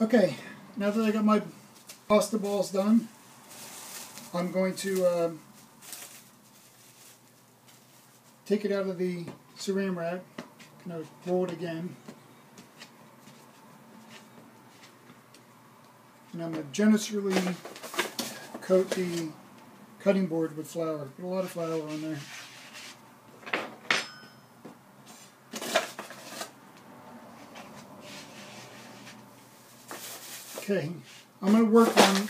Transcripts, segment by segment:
Okay, now that I got my pasta balls done, I'm going to take it out of the saran wrap, kind of roll it again, and I'm going to generously coat the cutting board with flour. Put a lot of flour on there. Okay, I'm going to work on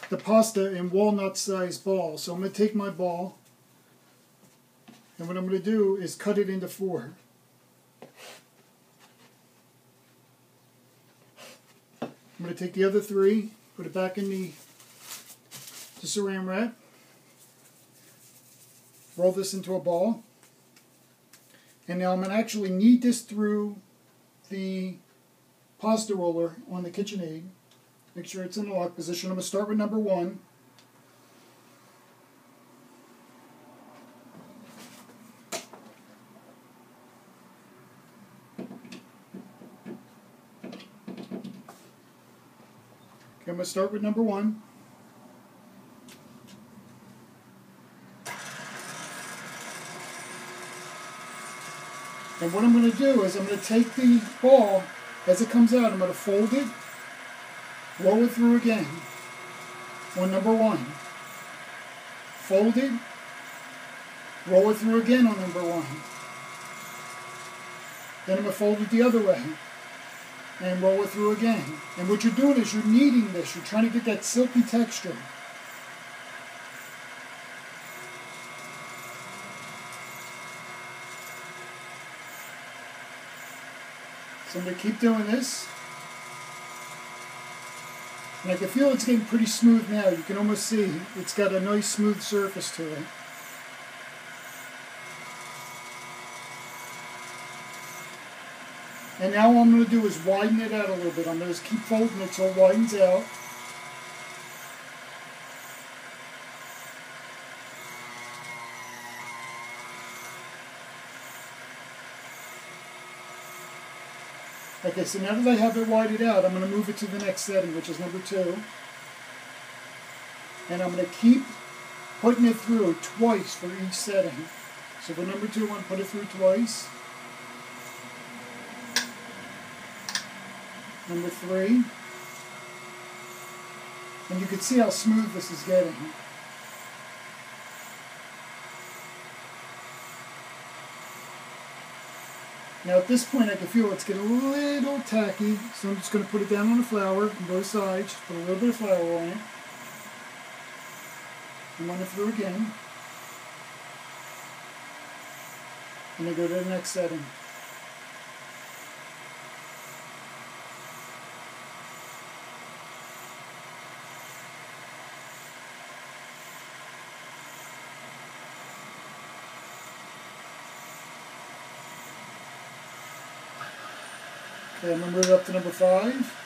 the pasta in walnut-sized balls. So I'm going to take my ball, and what I'm going to do is cut it into 4. I'm going to take the other 3, put it back in the saran wrap, roll this into a ball, and now I'm going to actually knead this through the pasta roller on the KitchenAid. Make sure it's in the lock position. I'm going to start with number 1. Okay, I'm going to start with number 1. And what I'm going to do is I'm going to take the ball as it comes out. I'm going to fold it, roll it through again on number 1. Fold it, roll it through again on number 1. Then I'm going to fold it the other way and roll it through again. And what you're doing is you're kneading this. You're trying to get that silky texture. So I'm going to keep doing this. And I can feel it's getting pretty smooth now. You can almost see it's got a nice smooth surface to it. And now all I'm going to do is widen it out a little bit. I'm going to keep folding it till it widens out. Okay, so now that I have it widened out, I'm going to move it to the next setting, which is number 2. And I'm going to keep putting it through twice for each setting. So for number 2, I'm going to put it through twice. Number 3. And you can see how smooth this is getting. Now at this point I can feel it's getting a little tacky, so I'm just going to put it down on the flour on both sides, put a little bit of flour on it, and run it through again, and then go to the next setting. Okay, I'm going to move it up to number 5.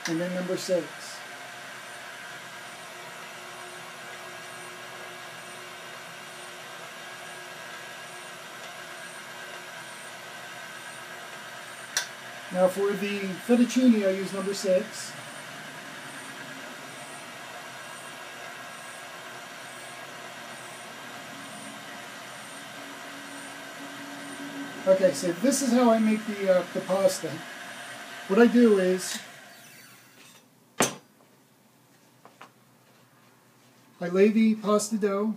And then number 6. Now for the fettuccine, I use number 6. Okay, so this is how I make the pasta. What I do is I lay the pasta dough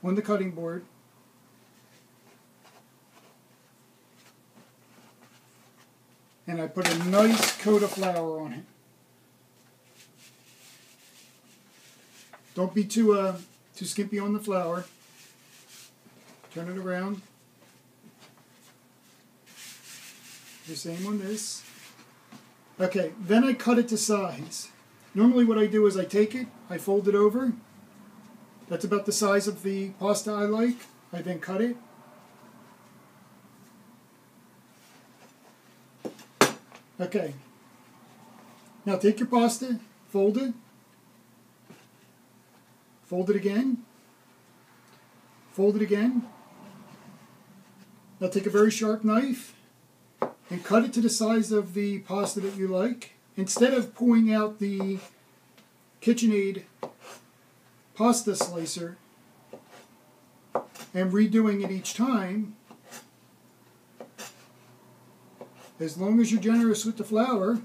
on the cutting board. And I put a nice coat of flour on it. Don't be too skimpy on the flour. Turn it around. The same on this. Okay, then I cut it to size. Normally what I do is I take it, I fold it over. That's about the size of the pasta I like. I then cut it. Okay. Now take your pasta, fold it again, fold it again. Now take a very sharp knife and cut it to the size of the pasta that you like. Instead of pulling out the KitchenAid pasta slicer and redoing it each time, as long as you're generous with the flour,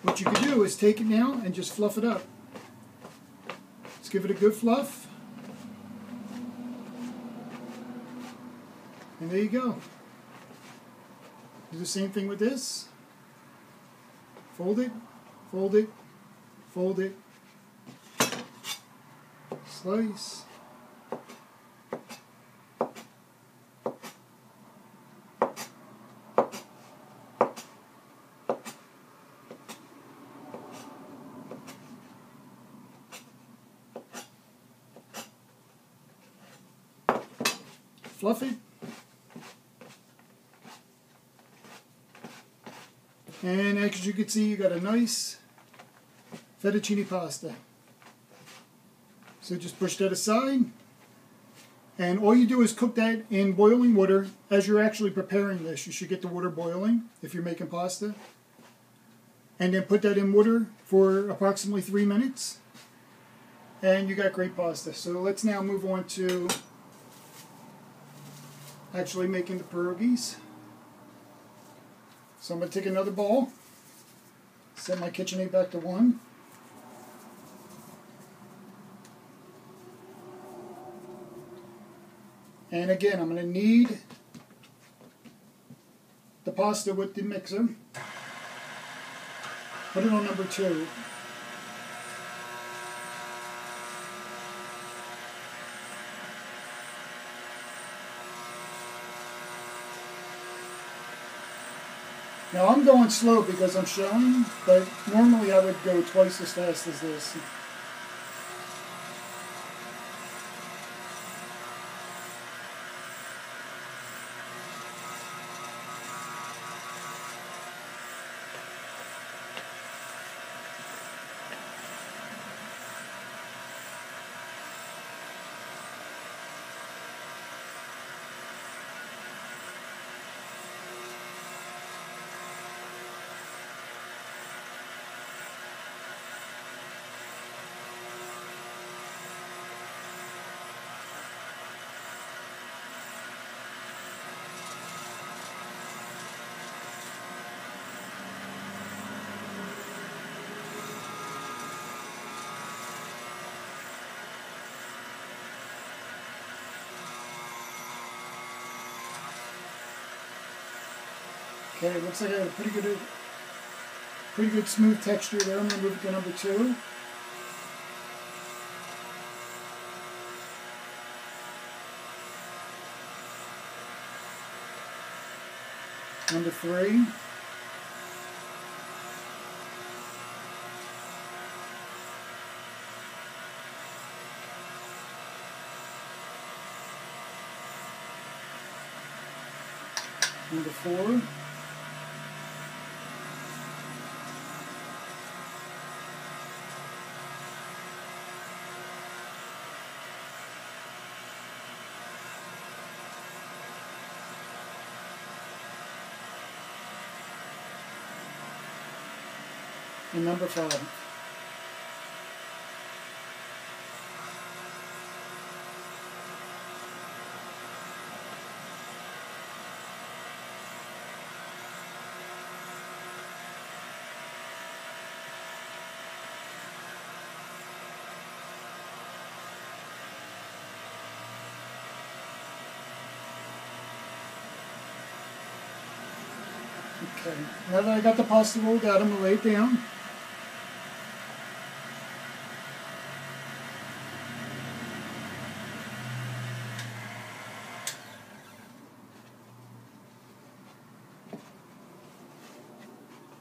what you can do is take it now and just fluff it up. Let's give it a good fluff. And there you go. Do the same thing with this. Fold it, fold it, fold it. Slice. Fluff it. And as you can see, you got a nice fettuccine pasta. So just push that aside. And all you do is cook that in boiling water as you're actually preparing this. You should get the water boiling if you're making pasta. And then put that in water for approximately 3 minutes. And you got great pasta. So let's now move on to actually making the pierogies. So I'm going to take another bowl, set my KitchenAid back to 1. And again, I'm going to knead the pasta with the mixer. Put it on number 2. Now I'm going slow because I'm showing, but normally I would go twice as fast as this. Okay, it looks like I got a pretty good smooth texture there. I'm going to move it to number 2. Number 3. Number 4. And number 5. Okay, now that I got the pasta rolled out, I'm going to lay it down.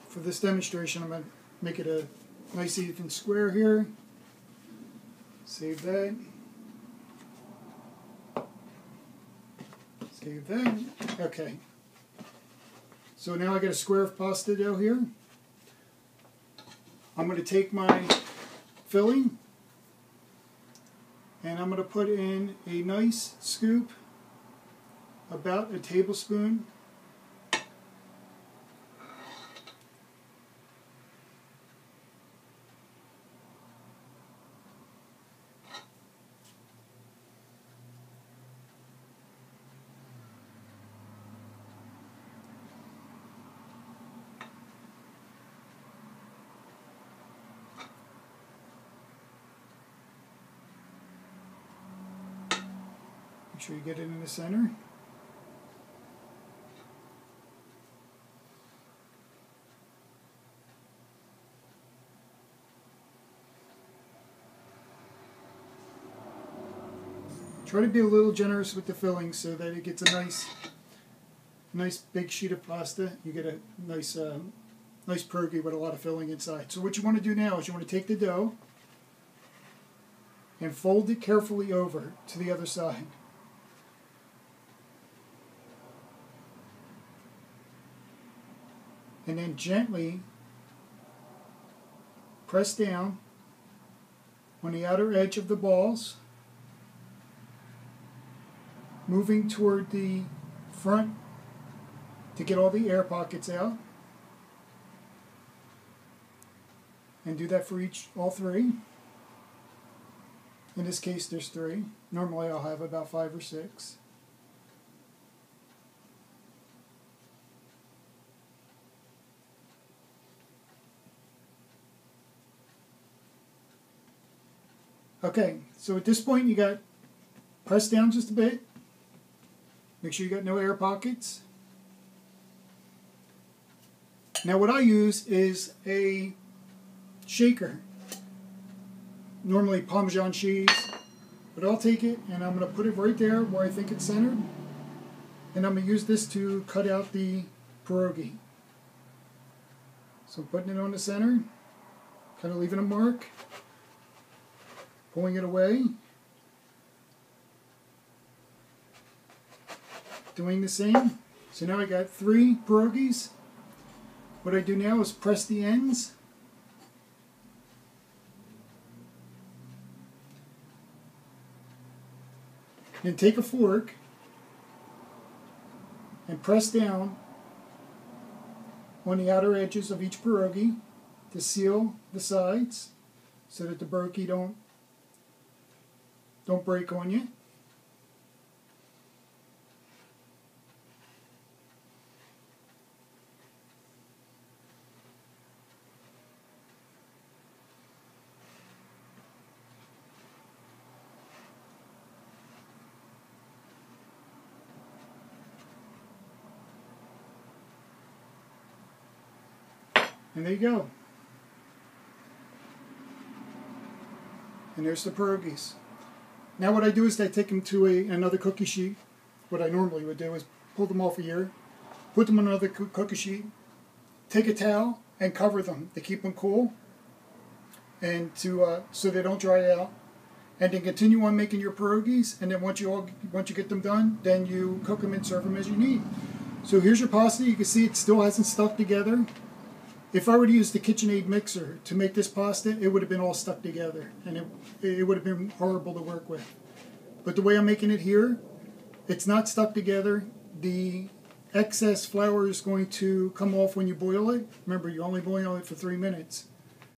For this demonstration, I'm going to make it a nice even square here. Save that. Save that. Okay. So now I got a square of pasta dough here. I'm going to take my filling and I'm going to put in a nice scoop, about a tablespoon. Make sure you get it in the center. Try to be a little generous with the filling so that it gets a nice big sheet of pasta. You get a nice nice pierogi with a lot of filling inside. So what you want to do now is you want to take the dough and fold it carefully over to the other side. And then gently press down on the outer edge of the balls, moving toward the front to get all the air pockets out. And do that for all three. In this case, there's 3. Normally I'll have about 5 or 6. Okay, so at this point you got press down just a bit. Make sure you got no air pockets. Now what I use is a shaker. Normally Parmesan cheese, but I'll take it and I'm going to put it right there where I think it's centered. And I'm going to use this to cut out the pierogi. So I'm putting it on the center, kind of leaving a mark. Pulling it away, doing the same. So now I got 3 pierogies. What I do now is press the ends. Then take a fork and press down on the outer edges of each pierogi to seal the sides so that the pierogi don't break on you. And there you go. And there's the pierogies. Now what I do is I take them to another cookie sheet. What I normally would do is pull them off here, put them on another cookie sheet, take a towel and cover them to keep them cool and so they don't dry out. And then continue on making your pierogies, and then once you get them done, then you cook them and serve them as you need. So here's your pasta. You can see it still hasn't stuck together. If I were to use the KitchenAid mixer to make this pasta, it would have been all stuck together, and it would have been horrible to work with. But the way I'm making it here, it's not stuck together. The excess flour is going to come off when you boil it. Remember, you only boil it for 3 minutes.